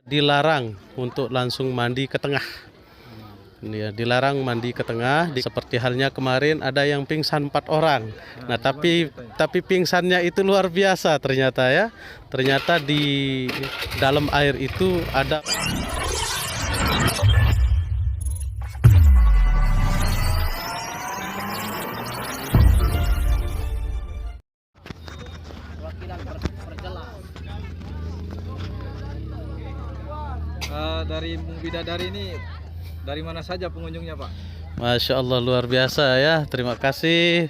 Dilarang untuk langsung mandi ke tengah. Ini ya, dilarang mandi ke tengah. Seperti halnya kemarin ada yang pingsan 4 orang. Nah, tapi pingsannya itu luar biasa ternyata ya. Ternyata di dalam air itu ada. Dari Embung Bidadari ini dari mana saja pengunjungnya, Pak? Masya Allah, luar biasa ya. Terima kasih.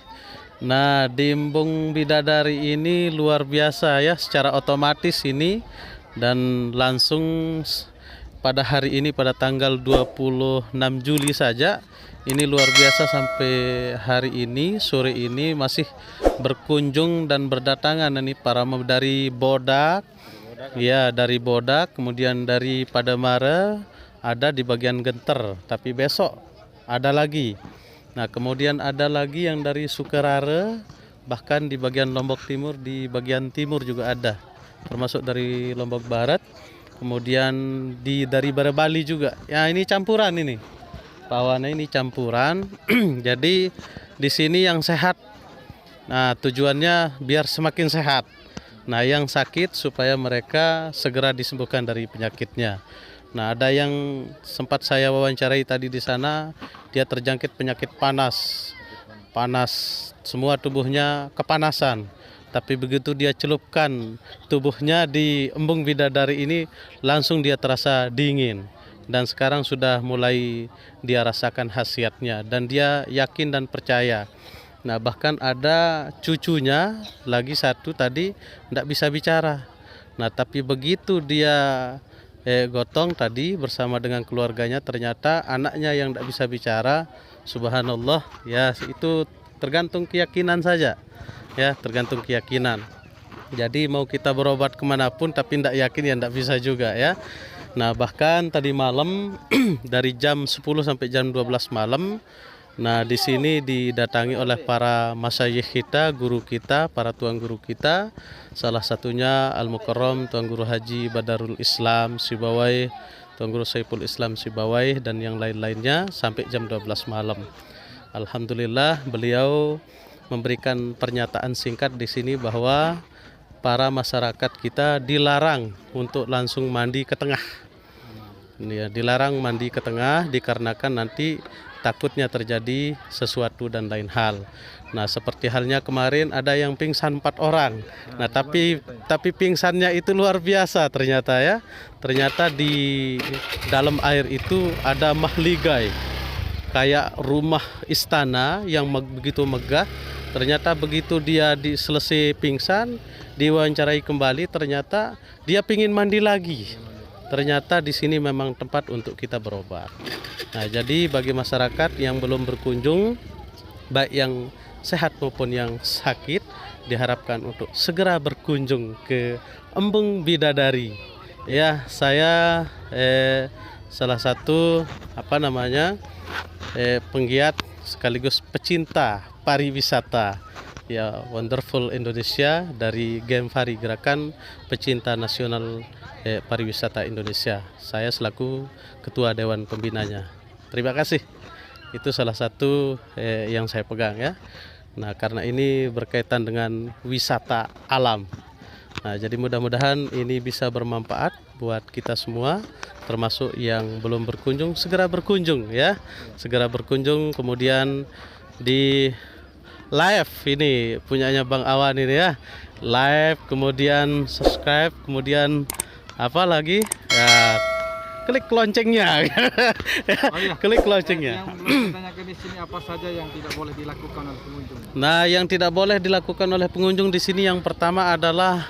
Nah, di Embung Bidadari ini luar biasa ya, secara otomatis ini, dan langsung pada hari ini pada tanggal 26 Juli saja ini luar biasa, sampai hari ini sore ini masih berkunjung dan berdatangan ini para dari Bodak ya, dari Bodak, kemudian dari Padamara, ada di bagian Genter, tapi besok ada lagi. Nah, kemudian ada lagi yang dari Sukerare, bahkan di bagian Lombok Timur, di bagian timur juga ada, termasuk dari Lombok Barat, kemudian dari Bali juga. Ya, ini campuran ini. Pawannya ini campuran. Jadi di sini yang sehat. Nah, tujuannya biar semakin sehat. Nah, yang sakit supaya mereka segera disembuhkan dari penyakitnya. Nah, ada yang sempat saya wawancarai tadi di sana, dia terjangkit penyakit panas. Panas, semua tubuhnya kepanasan. Tapi begitu dia celupkan tubuhnya di Embung Bidadari ini, langsung dia terasa dingin. Dan sekarang sudah mulai dia rasakan khasiatnya, dan dia yakin dan percaya. Nah, bahkan ada cucunya lagi satu tadi tidak bisa bicara. Nah, tapi begitu dia gotong tadi bersama dengan keluarganya, ternyata anaknya yang tidak bisa bicara. Subhanallah ya, itu tergantung keyakinan saja ya, tergantung keyakinan. Jadi mau kita berobat kemanapun tapi tidak yakin ya tidak bisa juga ya. Nah, bahkan tadi malam dari jam 10 sampai jam 12 malam, nah di sini didatangi oleh para masyayikh kita, guru kita, para tuan guru kita. Salah satunya Al-Mukarram Tuan Guru Haji Badarul Islam Sibawai, Tuan Guru Saiful Islam Sibawai, dan yang lain-lainnya sampai jam 12 malam. Alhamdulillah beliau memberikan pernyataan singkat di sini bahwa para masyarakat kita dilarang untuk langsung mandi ke tengah. Ini ya, dilarang mandi ke tengah dikarenakan nanti takutnya terjadi sesuatu dan lain hal. Nah, seperti halnya kemarin ada yang pingsan 4 orang. Nah, tapi pingsannya itu luar biasa ternyata ya. Ternyata di dalam air itu ada mahligai, kayak rumah istana yang begitu megah. Ternyata begitu dia selesai pingsan, diwawancarai kembali, ternyata dia pingin mandi lagi. Ternyata di sini memang tempat untuk kita berobat. Nah, jadi bagi masyarakat yang belum berkunjung, baik yang sehat maupun yang sakit, diharapkan untuk segera berkunjung ke Embung Bidadari. Ya, saya salah satu penggiat sekaligus pecinta pariwisata ya, Wonderful Indonesia dari Gemfari, Gerakan Pecinta Nasional Pariwisata Indonesia. Saya selaku ketua dewan pembinanya. Terima kasih. Itu salah satu yang saya pegang ya. Nah, karena ini berkaitan dengan wisata alam. Nah, jadi mudah-mudahan ini bisa bermanfaat buat kita semua, termasuk yang belum berkunjung, segera berkunjung ya. Segera berkunjung, kemudian di live ini punyanya Bang Awan ini ya. Live, kemudian subscribe, kemudian apa lagi? Ya, klik loncengnya. Oh iya. Klik loncengnya. Yang belum ditanyakan di sini, apa saja yang tidak boleh dilakukan oleh pengunjung? Nah, yang tidak boleh dilakukan oleh pengunjung di sini yang pertama adalah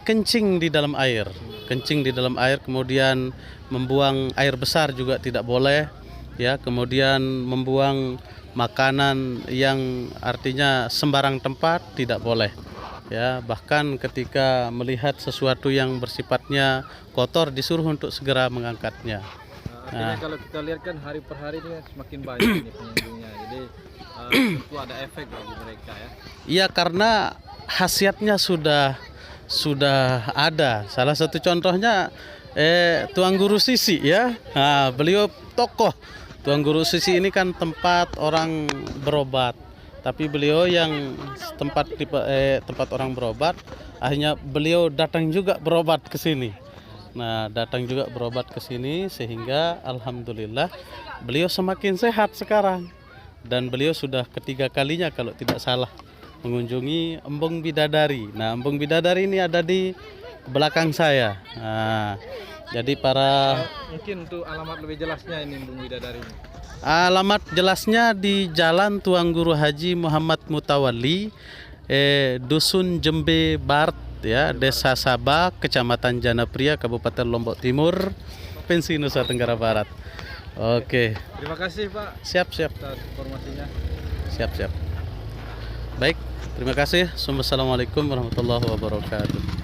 kencing di dalam air. Kencing di dalam air, kemudian membuang air besar juga tidak boleh ya, kemudian membuang makanan yang artinya sembarang tempat tidak boleh. Ya, bahkan ketika melihat sesuatu yang bersifatnya kotor disuruh untuk segera mengangkatnya. Artinya kalau kita lihat kan hari per hari ini semakin banyak ini pengunjungnya. Jadi tentu ada efek bagi mereka ya. Iya, karena khasiatnya sudah ada. Salah satu contohnya Tuan Guru Sisi ya. Nah, beliau tokoh. Tuan Guru Sisi ini kan tempat orang berobat. Tapi beliau yang tempat orang berobat, akhirnya beliau datang juga berobat ke sini. Nah, datang juga berobat ke sini sehingga alhamdulillah beliau semakin sehat sekarang. Dan beliau sudah ketiga kalinya kalau tidak salah mengunjungi Embung Bidadari. Nah, Embung Bidadari ini ada di belakang saya. Nah, jadi Mungkin untuk alamat lebih jelasnya ini Embung Bidadari ini. alamat jelasnya di Jalan Tuan Guru Haji Muhammad Mutawalli, Dusun Jembe Barat ya, Desa Sabah, Kecamatan Janapria, Kabupaten Lombok Timur, Provinsi Nusa Tenggara Barat. Oke. Terima kasih Pak Siap. atas informasinya. Siap. Baik, terima kasih. Assalamualaikum warahmatullahi wabarakatuh.